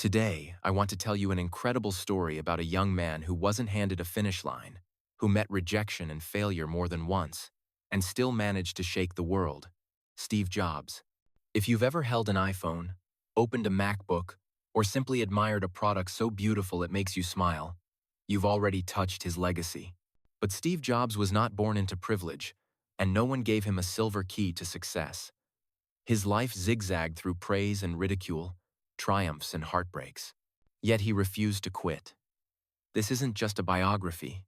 Today, I want to tell you an incredible story about a young man who wasn't handed a finish line, who met rejection and failure more than once, and still managed to shake the world. Steve Jobs. If you've ever held an iPhone, opened a MacBook, or simply admired a product so beautiful it makes you smile, you've already touched his legacy. But Steve Jobs was not born into privilege, and no one gave him a silver key to success. His life zigzagged through praise and ridicule, triumphs and heartbreaks. Yet he refused to quit. This isn't just a biography.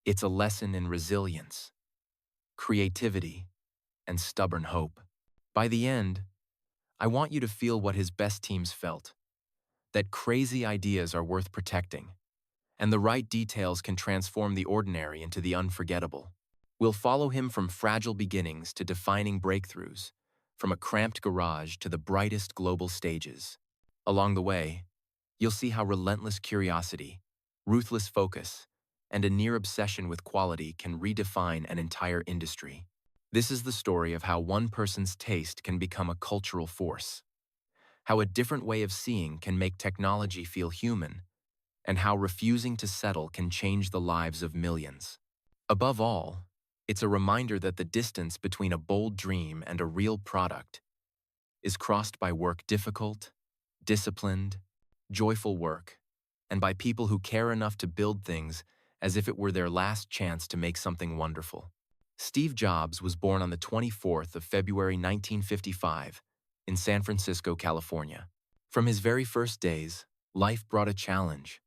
It's a lesson in resilience, creativity, and stubborn hope. By the end, I want you to feel what his best teams felt, that crazy ideas are worth protecting, and the right details can transform the ordinary into the unforgettable. We'll follow him from fragile beginnings to defining breakthroughs, from a cramped garage to the brightest global stages. Along the way, you'll see how relentless curiosity, ruthless focus, and a near obsession with quality can redefine an entire industry. This is the story of how one person's taste can become a cultural force, how a different way of seeing can make technology feel human, and how refusing to settle can change the lives of millions. Above all, it's a reminder that the distance between a bold dream and a real product is crossed by work difficult, disciplined, joyful work, and by people who care enough to build things as if it were their last chance to make something wonderful. Steve Jobs was born on the 24th of February 1955 in San Francisco, California. From his very first days, life brought a challenge.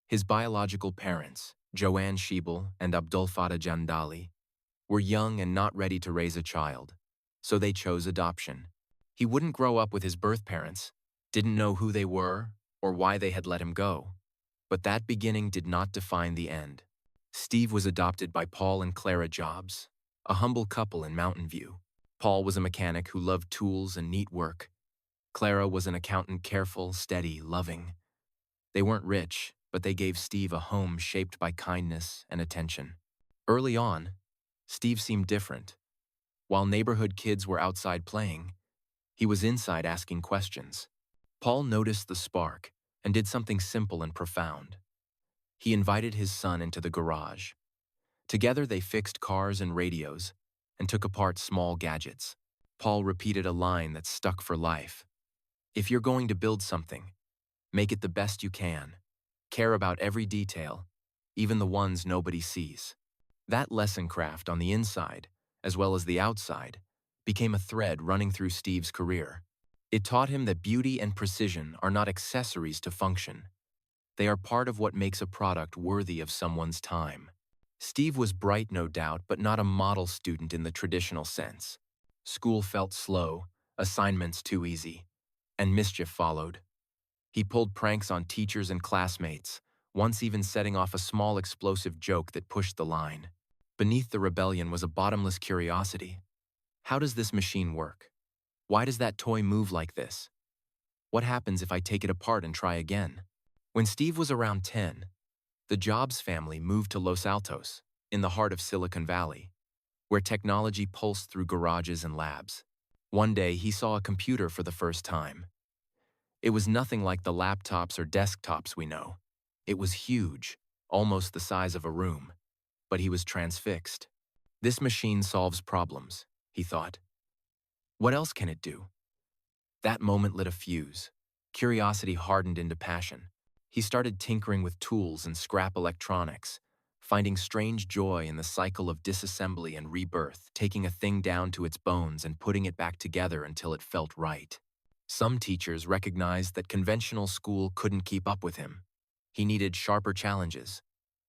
His biological parents, Joanne Schiebel and Abdul Fattah Jandali, were young and not ready to raise a child, so they chose adoption. He wouldn't grow up with his birth parents, didn't know who they were or why they had let him go. But that beginning did not define the end. Steve was adopted by Paul and Clara Jobs, a humble couple in Mountain View. Paul was a mechanic who loved tools and neat work. Clara was an accountant, careful, steady, loving. They weren't rich, but they gave Steve a home shaped by kindness and attention. Early on, Steve seemed different. While neighborhood kids were outside playing, he was inside asking questions. Paul noticed the spark and did something simple and profound. He invited his son into the garage. Together they fixed cars and radios and took apart small gadgets. Paul repeated a line that stuck for life. If you're going to build something, make it the best you can. Care about every detail, even the ones nobody sees. That lesson craft on the inside, as well as the outside, became a thread running through Steve's career. It taught him that beauty and precision are not accessories to function. They are part of what makes a product worthy of someone's time. Steve was bright, no doubt, but not a model student in the traditional sense. School felt slow, assignments too easy, and mischief followed. He pulled pranks on teachers and classmates, once even setting off a small explosive joke that pushed the line. Beneath the rebellion was a bottomless curiosity. How does this machine work? Why does that toy move like this? What happens if I take it apart and try again? When Steve was around 10, the Jobs family moved to Los Altos, in the heart of Silicon Valley, where technology pulsed through garages and labs. One day, he saw a computer for the first time. It was nothing like the laptops or desktops we know. It was huge, almost the size of a room, but he was transfixed. This machine solves problems, he thought. What else can it do? That moment lit a fuse. Curiosity hardened into passion. He started tinkering with tools and scrap electronics, finding strange joy in the cycle of disassembly and rebirth, taking a thing down to its bones and putting it back together until it felt right. Some teachers recognized that conventional school couldn't keep up with him. He needed sharper challenges.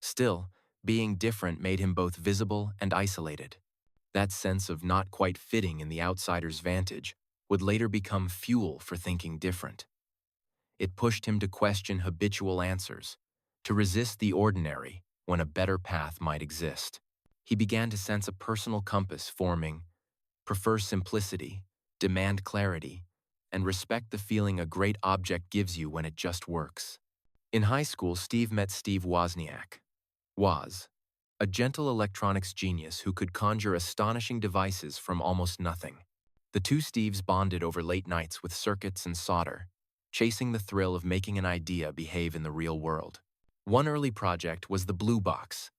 Still, being different made him both visible and isolated. That sense of not quite fitting in the outsider's vantage would later become fuel for thinking different. It pushed him to question habitual answers, to resist the ordinary when a better path might exist. He began to sense a personal compass forming: prefer simplicity, demand clarity, and respect the feeling a great object gives you when it just works. In high school, Steve met Steve Wozniak. Woz, a gentle electronics genius who could conjure astonishing devices from almost nothing. The two Steves bonded over late nights with circuits and solder, chasing the thrill of making an idea behave in the real world. One early project was the Blue Box,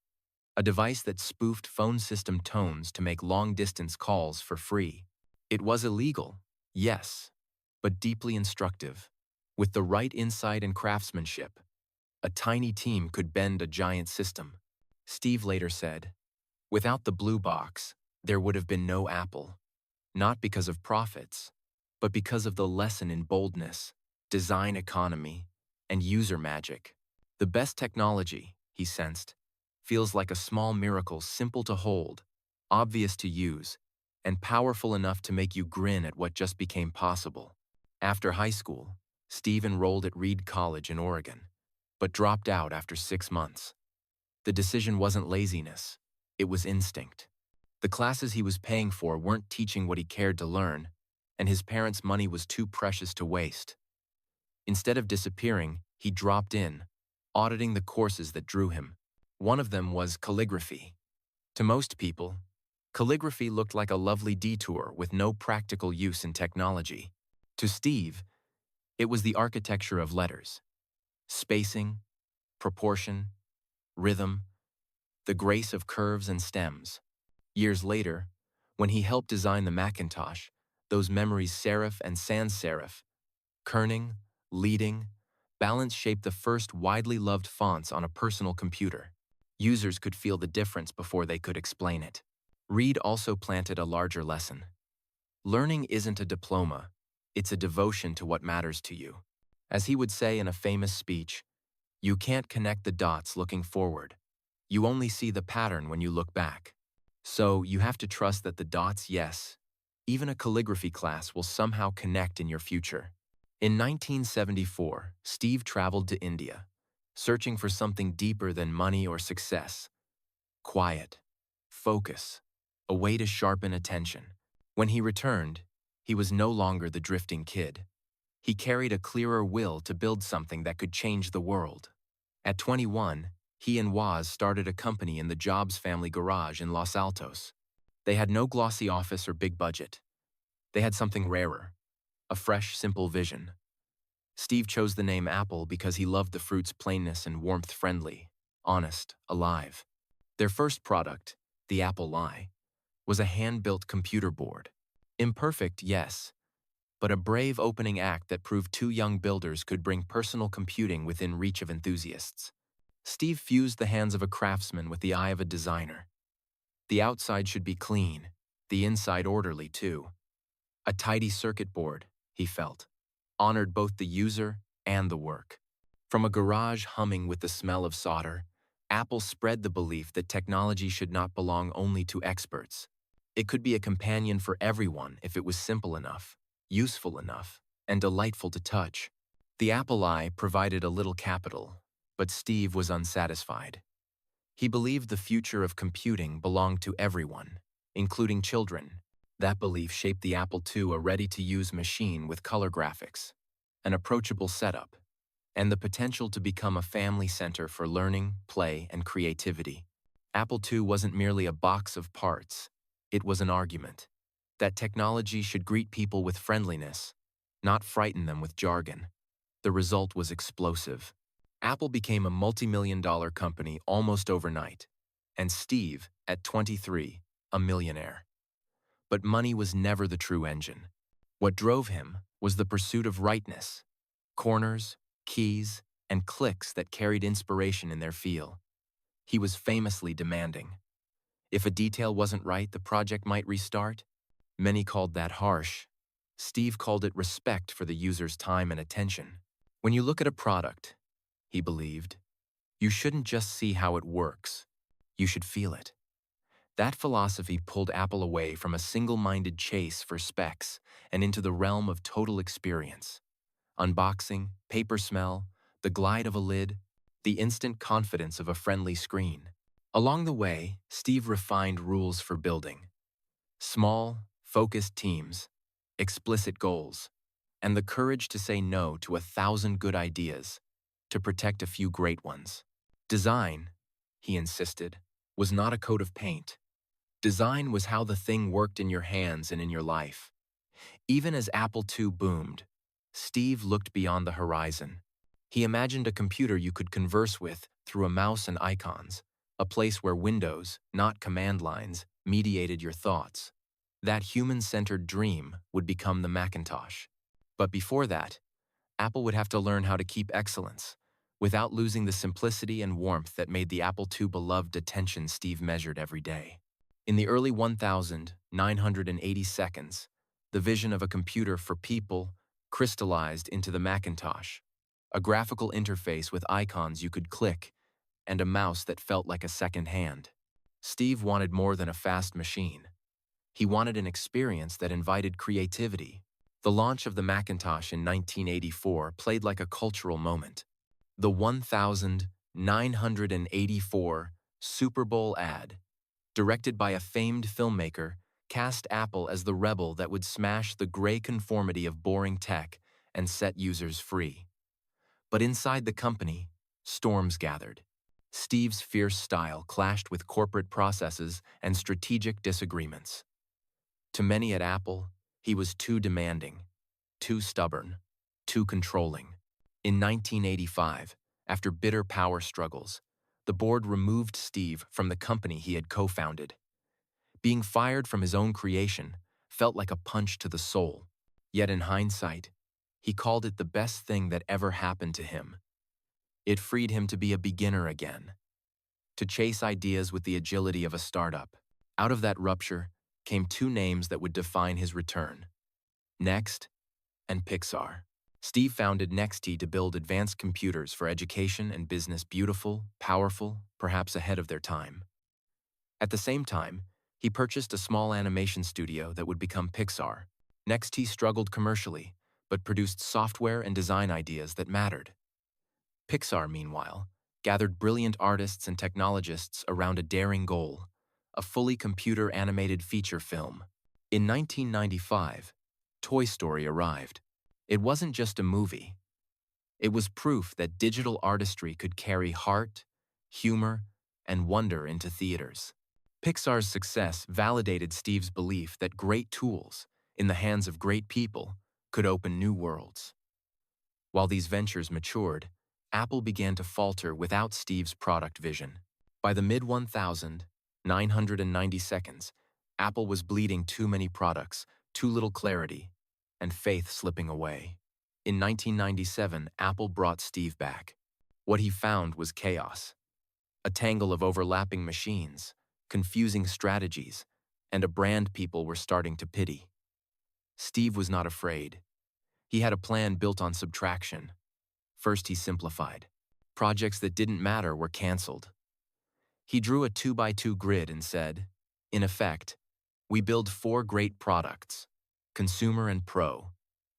a device that spoofed phone system tones to make long-distance calls for free. It was illegal, yes, but deeply instructive. With the right insight and craftsmanship, a tiny team could bend a giant system. Steve later said, "Without the Blue Box, there would have been no Apple, not because of profits, but because of the lesson in boldness, design economy, and user magic. The best technology," he sensed, "feels like a small miracle, simple to hold, obvious to use, and powerful enough to make you grin at what just became possible." After high school, Steve enrolled at Reed College in Oregon, but dropped out after 6 months. The decision wasn't laziness, it was instinct. The classes he was paying for weren't teaching what he cared to learn, and his parents' money was too precious to waste. Instead of disappearing, he dropped in, auditing the courses that drew him. One of them was calligraphy. To most people, calligraphy looked like a lovely detour with no practical use in technology. To Steve, it was the architecture of letters. Spacing, proportion, rhythm, the grace of curves and stems. Years later, when he helped design the Macintosh, those memories serif and sans serif, kerning, leading, balance shaped the first widely loved fonts on a personal computer. Users could feel the difference before they could explain it. Reed also planted a larger lesson. Learning isn't a diploma, it's a devotion to what matters to you. As he would say in a famous speech, "You can't connect the dots looking forward. You only see the pattern when you look back." So you have to trust that the dots, yes, even a calligraphy class will somehow connect in your future. In 1974, Steve traveled to India, searching for something deeper than money or success. Quiet, focus, a way to sharpen attention. When he returned, he was no longer the drifting kid. He carried a clearer will to build something that could change the world. At 21, he and Woz started a company in the Jobs family garage in Los Altos. They had no glossy office or big budget. They had something rarer, a fresh, simple vision. Steve chose the name Apple because he loved the fruit's plainness and warmth, friendly, honest, alive. Their first product, the Apple I, was a hand-built computer board. Imperfect, yes, but a brave opening act that proved two young builders could bring personal computing within reach of enthusiasts. Steve fused the hands of a craftsman with the eye of a designer. The outside should be clean, the inside orderly too. A tidy circuit board, he felt, honored both the user and the work. From a garage humming with the smell of solder, Apple spread the belief that technology should not belong only to experts. It could be a companion for everyone if it was simple enough, useful enough, and delightful to touch. The Apple I provided a little capital, but Steve was unsatisfied. He believed the future of computing belonged to everyone, including children. That belief shaped the Apple II, a ready-to-use machine with color graphics, an approachable setup, and the potential to become a family center for learning, play, and creativity. Apple II wasn't merely a box of parts, it was an argument. That technology should greet people with friendliness, not frighten them with jargon. The result was explosive. Apple became a multi-million-dollar company almost overnight, and Steve, at 23, a millionaire. But money was never the true engine. What drove him was the pursuit of rightness, corners, keys, and clicks that carried inspiration in their feel. He was famously demanding. If a detail wasn't right, the project might restart. Many called that harsh. Steve called it respect for the user's time and attention. When you look at a product, he believed, you shouldn't just see how it works, you should feel it. That philosophy pulled Apple away from a single-minded chase for specs and into the realm of total experience. Unboxing, paper smell, the glide of a lid, the instant confidence of a friendly screen. Along the way, Steve refined rules for building. Small, focused teams, explicit goals, and the courage to say no to 1,000 good ideas to protect a few great ones. Design, he insisted, was not a coat of paint. Design was how the thing worked in your hands and in your life. Even as Apple II boomed, Steve looked beyond the horizon. He imagined a computer you could converse with through a mouse and icons, a place where windows, not command lines, mediated your thoughts. That human-centered dream would become the Macintosh. But before that, Apple would have to learn how to keep excellence, without losing the simplicity and warmth that made the Apple II beloved attention Steve measured every day. In the early 1980 seconds, the vision of a computer for people crystallized into the Macintosh, a graphical interface with icons you could click and a mouse that felt like a second hand. Steve wanted more than a fast machine. He wanted an experience that invited creativity. The launch of the Macintosh in 1984 played like a cultural moment. The 1984 Super Bowl ad, directed by a famed filmmaker, cast Apple as the rebel that would smash the gray conformity of boring tech and set users free. But inside the company, storms gathered. Steve's fierce style clashed with corporate processes and strategic disagreements. To many at Apple, he was too demanding, too stubborn, too controlling. In 1985, after bitter power struggles, the board removed Steve from the company he had co-founded. Being fired from his own creation felt like a punch to the soul. Yet in hindsight, he called it the best thing that ever happened to him. It freed him to be a beginner again, to chase ideas with the agility of a startup. Out of that rupture came two names that would define his return: Next and Pixar. Steve founded NXT to build advanced computers for education and business, beautiful, powerful, perhaps ahead of their time. At the same time, he purchased a small animation studio that would become Pixar. NXT struggled commercially, but produced software and design ideas that mattered. Pixar, meanwhile, gathered brilliant artists and technologists around a daring goal: a fully computer-animated feature film. In 1995, Toy Story arrived. It wasn't just a movie. It was proof that digital artistry could carry heart, humor, and wonder into theaters. Pixar's success validated Steve's belief that great tools, in the hands of great people, could open new worlds. While these ventures matured, Apple began to falter without Steve's product vision. By the mid-1990 seconds, Apple was bleeding too many products, too little clarity, and faith slipping away. In 1997, Apple brought Steve back. What he found was chaos: a tangle of overlapping machines, confusing strategies, and a brand people were starting to pity. Steve was not afraid. He had a plan built on subtraction. First, he simplified. Projects that didn't matter were canceled. He drew a 2x2 grid and said, in effect, we build 4 great products: consumer and pro,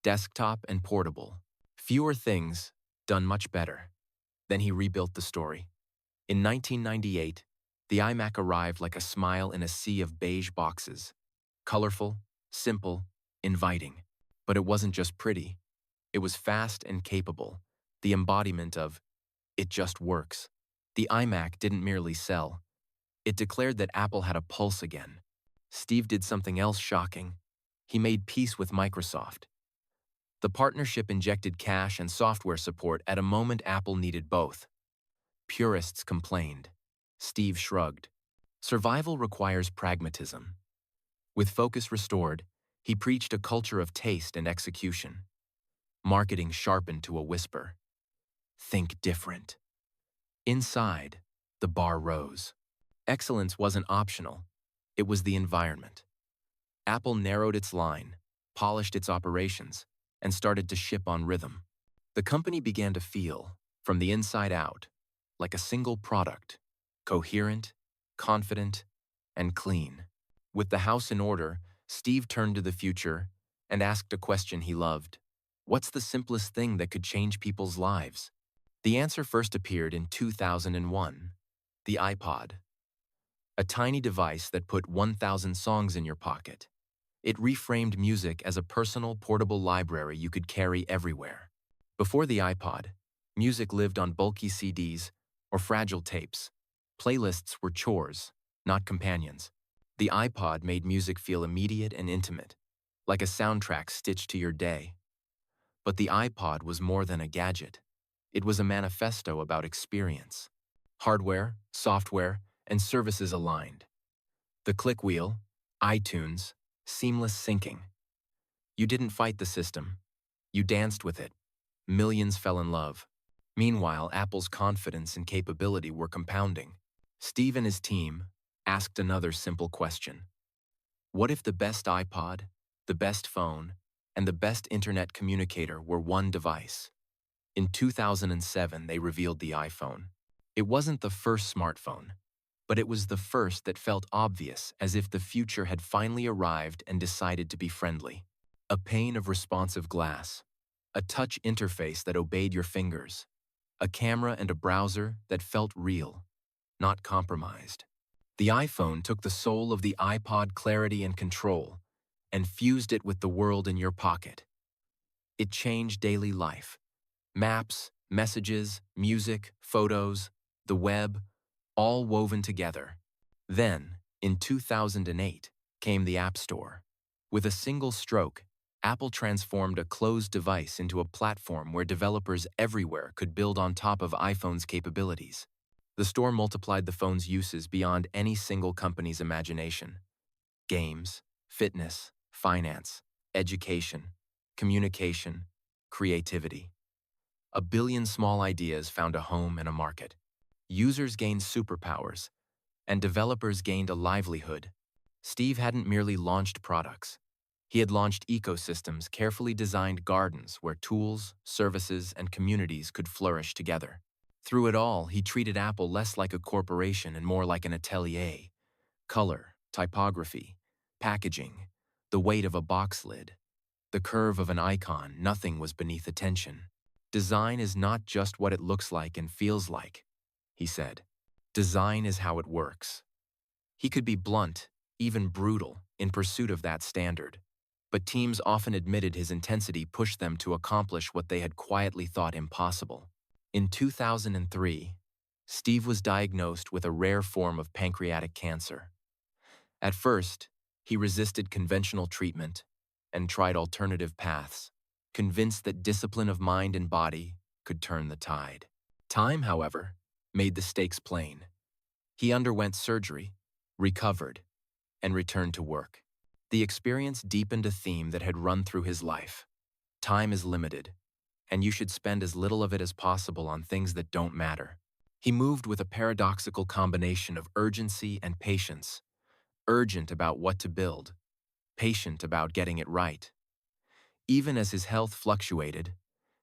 desktop and portable. Fewer things, done much better. Then he rebuilt the story. In 1998, the iMac arrived like a smile in a sea of beige boxes. Colorful, simple, inviting. But it wasn't just pretty. It was fast and capable, the embodiment of, it just works. The iMac didn't merely sell. It declared that Apple had a pulse again. Steve did something else shocking. He made peace with Microsoft. The partnership injected cash and software support at a moment Apple needed both. Purists complained. Steve shrugged. Survival requires pragmatism. With focus restored, he preached a culture of taste and execution. Marketing sharpened to a whisper. Think different. Inside, the bar rose. Excellence wasn't optional. It was the environment. Apple narrowed its line, polished its operations, and started to ship on rhythm. The company began to feel, from the inside out, like a single product: coherent, confident, and clean. With the house in order, Steve turned to the future and asked a question he loved. What's the simplest thing that could change people's lives? The answer first appeared in 2001, the iPod. A tiny device that put 1,000 songs in your pocket. It reframed music as a personal, portable library you could carry everywhere. Before the iPod, music lived on bulky CDs or fragile tapes. Playlists were chores, not companions. The iPod made music feel immediate and intimate, like a soundtrack stitched to your day. But the iPod was more than a gadget. It was a manifesto about experience. Hardware, software, and services aligned. The click wheel, iTunes, seamless syncing. You didn't fight the system. You danced with it. Millions fell in love. Meanwhile, Apple's confidence and capability were compounding. Steve and his team asked another simple question. What if the best iPod, the best phone, and the best internet communicator were one device? In 2007, they revealed the iPhone. It wasn't the first smartphone, but it was the first that felt obvious, as if the future had finally arrived and decided to be friendly. A pane of responsive glass, a touch interface that obeyed your fingers, a camera and a browser that felt real, not compromised. The iPhone took the soul of the iPod clarity and control and fused it with the world in your pocket. It changed daily life. Maps, messages, music, photos, the web, all woven together. Then, in 2008, came the App Store. With a single stroke, Apple transformed a closed device into a platform where developers everywhere could build on top of iPhone's capabilities. The store multiplied the phone's uses beyond any single company's imagination. Games, fitness, finance, education, communication, creativity. A billion small ideas found a home and a market. Users gained superpowers, and developers gained a livelihood. Steve hadn't merely launched products. He had launched ecosystems, carefully designed gardens where tools, services, and communities could flourish together. Through it all, he treated Apple less like a corporation and more like an atelier. Color, typography, packaging, the weight of a box lid, the curve of an icon, nothing was beneath attention. Design is not just what it looks like and feels like, he said. Design is how it works. He could be blunt, even brutal, in pursuit of that standard. But teams often admitted his intensity pushed them to accomplish what they had quietly thought impossible. In 2003, Steve was diagnosed with a rare form of pancreatic cancer. At first, he resisted conventional treatment and tried alternative paths, convinced that discipline of mind and body could turn the tide. Time, however, made the stakes plain. He underwent surgery, recovered, and returned to work. The experience deepened a theme that had run through his life. Time is limited, and you should spend as little of it as possible on things that don't matter. He moved with a paradoxical combination of urgency and patience. Urgent about what to build, patient about getting it right. Even as his health fluctuated,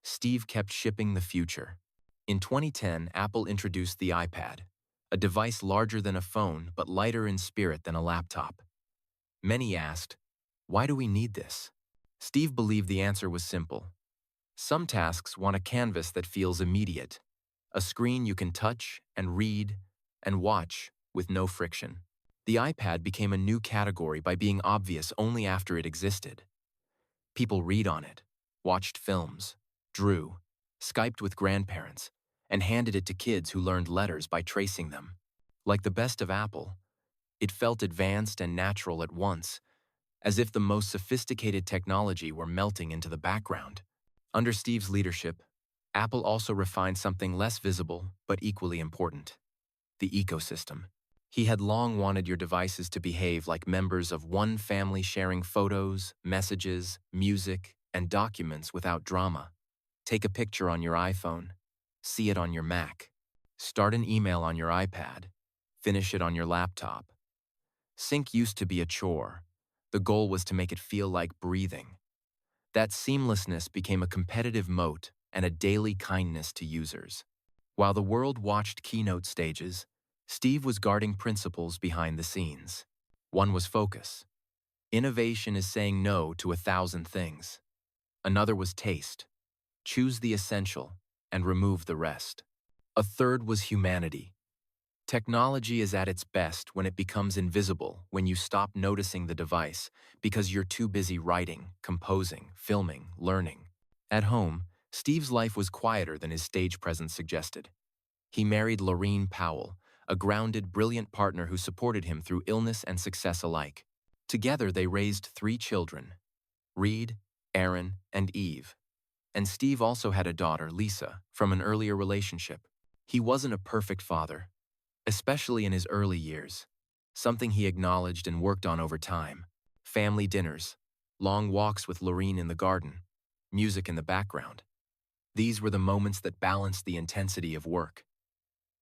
Steve kept shipping the future. In 2010, Apple introduced the iPad, a device larger than a phone but lighter in spirit than a laptop. Many asked, why do we need this? Steve believed the answer was simple. Some tasks want a canvas that feels immediate, a screen you can touch and read and watch with no friction. The iPad became a new category by being obvious only after it existed. People read on it, watched films, drew, Skyped with grandparents, and handed it to kids who learned letters by tracing them. Like the best of Apple, it felt advanced and natural at once, as if the most sophisticated technology were melting into the background. Under Steve's leadership, Apple also refined something less visible but equally important: the ecosystem. He had long wanted your devices to behave like members of one family, sharing photos, messages, music, and documents without drama. Take a picture on your iPhone, see it on your Mac. Start an email on your iPad, finish it on your laptop. Sync used to be a chore. The goal was to make it feel like breathing. That seamlessness became a competitive moat and a daily kindness to users. While the world watched keynote stages, Steve was guarding principles behind the scenes. One was focus. Innovation is saying no to 1,000 things. Another was taste. Choose the essential and remove the rest. A third was humanity. Technology is at its best when it becomes invisible, when you stop noticing the device because you're too busy writing, composing, filming, learning. At home, Steve's life was quieter than his stage presence suggested. He married Laureen Powell, a grounded, brilliant partner who supported him through illness and success alike. Together, they raised 3 children: Reed, Aaron, and Eve. And Steve also had a daughter, Lisa, from an earlier relationship. He wasn't a perfect father, especially in his early years, something he acknowledged and worked on over time. Family dinners, long walks with Lorene in the garden, music in the background. These were the moments that balanced the intensity of work.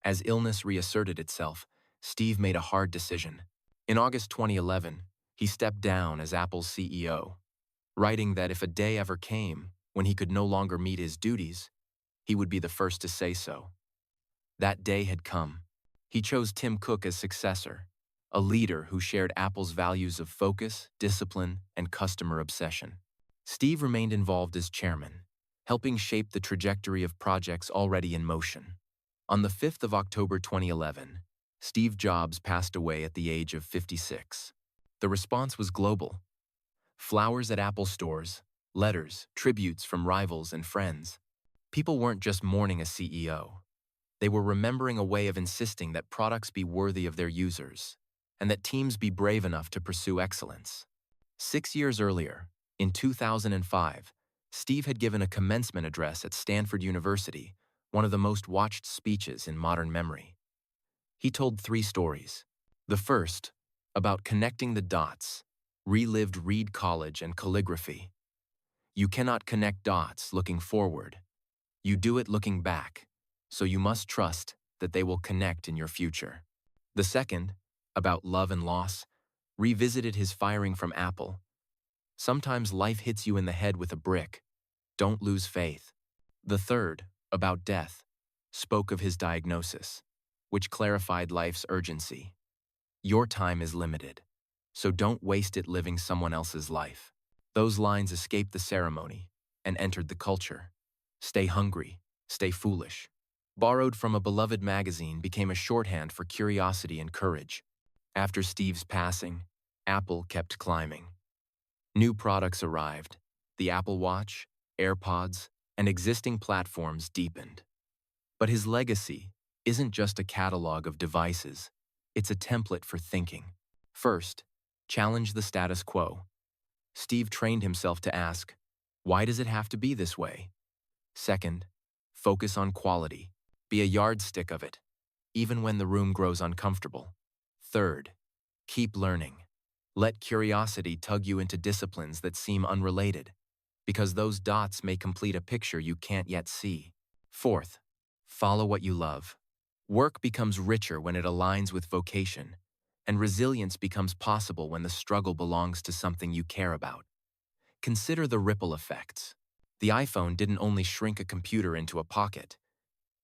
As illness reasserted itself, Steve made a hard decision. In August 2011, he stepped down as Apple's CEO, writing that if a day ever came when he could no longer meet his duties, he would be the first to say so. That day had come. He chose Tim Cook as successor, a leader who shared Apple's values of focus, discipline, and customer obsession. Steve remained involved as chairman, helping shape the trajectory of projects already in motion. On the 5th of October 2011, Steve Jobs passed away at the age of 56. The response was global. Flowers at Apple stores, letters, tributes from rivals and friends. People weren't just mourning a CEO. They were remembering a way of insisting that products be worthy of their users, and that teams be brave enough to pursue excellence. 6 years earlier, in 2005, Steve had given a commencement address at Stanford University, one of the most watched speeches in modern memory. He told 3 stories. The first, about connecting the dots, relived Reed College and calligraphy. You cannot connect dots looking forward. You do it looking back, so you must trust that they will connect in your future. The second, about love and loss, revisited his firing from Apple. Sometimes life hits you in the head with a brick. Don't lose faith. The third, about death, spoke of his diagnosis, which clarified life's urgency. Your time is limited, so don't waste it living someone else's life. Those lines escaped the ceremony and entered the culture. Stay hungry, stay foolish. Borrowed from a beloved magazine, became a shorthand for curiosity and courage. After Steve's passing, Apple kept climbing. New products arrived. The Apple Watch, AirPods, and existing platforms deepened. But his legacy isn't just a catalog of devices. It's a template for thinking. First, challenge the status quo. Steve trained himself to ask, why does it have to be this way? Second, focus on quality. Be a yardstick of it, even when the room grows uncomfortable. Third, keep learning. Let curiosity tug you into disciplines that seem unrelated, because those dots may complete a picture you can't yet see. Fourth, follow what you love. Work becomes richer when it aligns with vocation, and resilience becomes possible when the struggle belongs to something you care about. Consider the ripple effects. The iPhone didn't only shrink a computer into a pocket.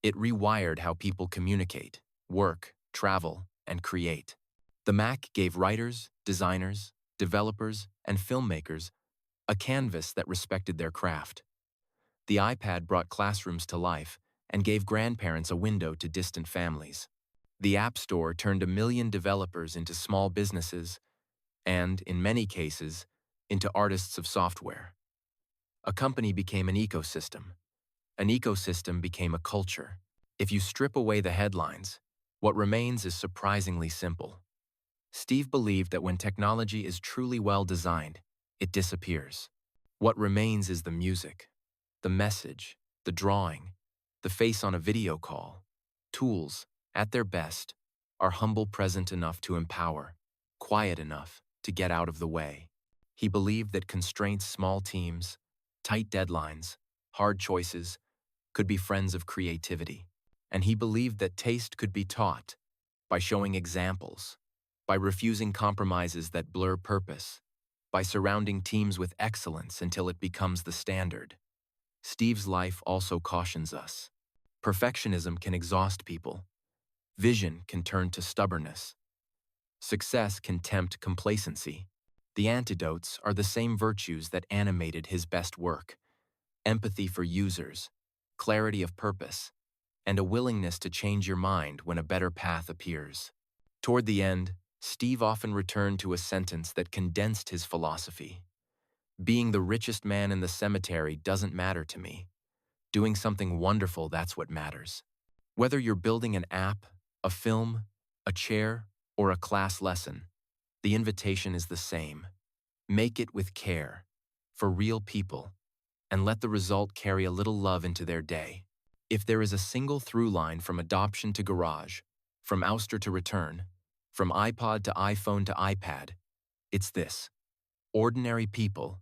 It rewired how people communicate, work, travel, and create. The Mac gave writers, designers, developers, and filmmakers a canvas that respected their craft. The iPad brought classrooms to life and gave grandparents a window to distant families. The App Store turned 1 million developers into small businesses and, in many cases, into artists of software. A company became an ecosystem. An ecosystem became a culture. If you strip away the headlines, what remains is surprisingly simple. Steve believed that when technology is truly well designed, it disappears. What remains is the music, the message, the drawing, the face on a video call. Tools, at their best, are humble, present enough to empower, quiet enough to get out of the way. He believed that constraints, small teams, tight deadlines, hard choices could be friends of creativity. And he believed that taste could be taught by showing examples, by refusing compromises that blur purpose, by surrounding teams with excellence until it becomes the standard. Steve's life also cautions us. Perfectionism can exhaust people. Vision can turn to stubbornness. Success can tempt complacency. The antidotes are the same virtues that animated his best work: empathy for users, clarity of purpose, and a willingness to change your mind when a better path appears. Toward the end, Steve often returned to a sentence that condensed his philosophy. Being the richest man in the cemetery doesn't matter to me. Doing something wonderful, that's what matters. Whether you're building an app, a film, a chair, or a class lesson, the invitation is the same. Make it with care, for real people, and let the result carry a little love into their day. If there is a single through line from adoption to garage, from ouster to return, from iPod to iPhone to iPad, it's this. Ordinary people,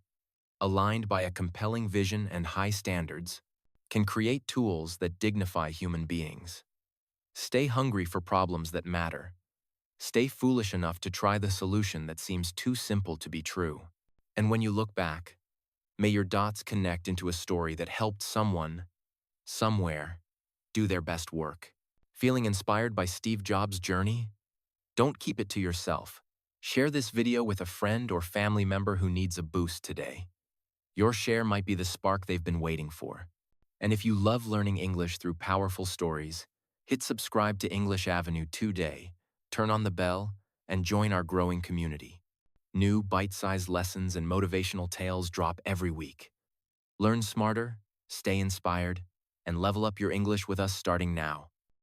aligned by a compelling vision and high standards, can create tools that dignify human beings. Stay hungry for problems that matter. Stay foolish enough to try the solution that seems too simple to be true. And when you look back, may your dots connect into a story that helped someone, somewhere, do their best work. Feeling inspired by Steve Jobs' journey? Don't keep it to yourself. Share this video with a friend or family member who needs a boost today. Your share might be the spark they've been waiting for. And if you love learning English through powerful stories, hit subscribe to English Avenue today, turn on the bell, and join our growing community. New bite-sized lessons and motivational tales drop every week. Learn smarter, stay inspired, and level up your English with us starting now.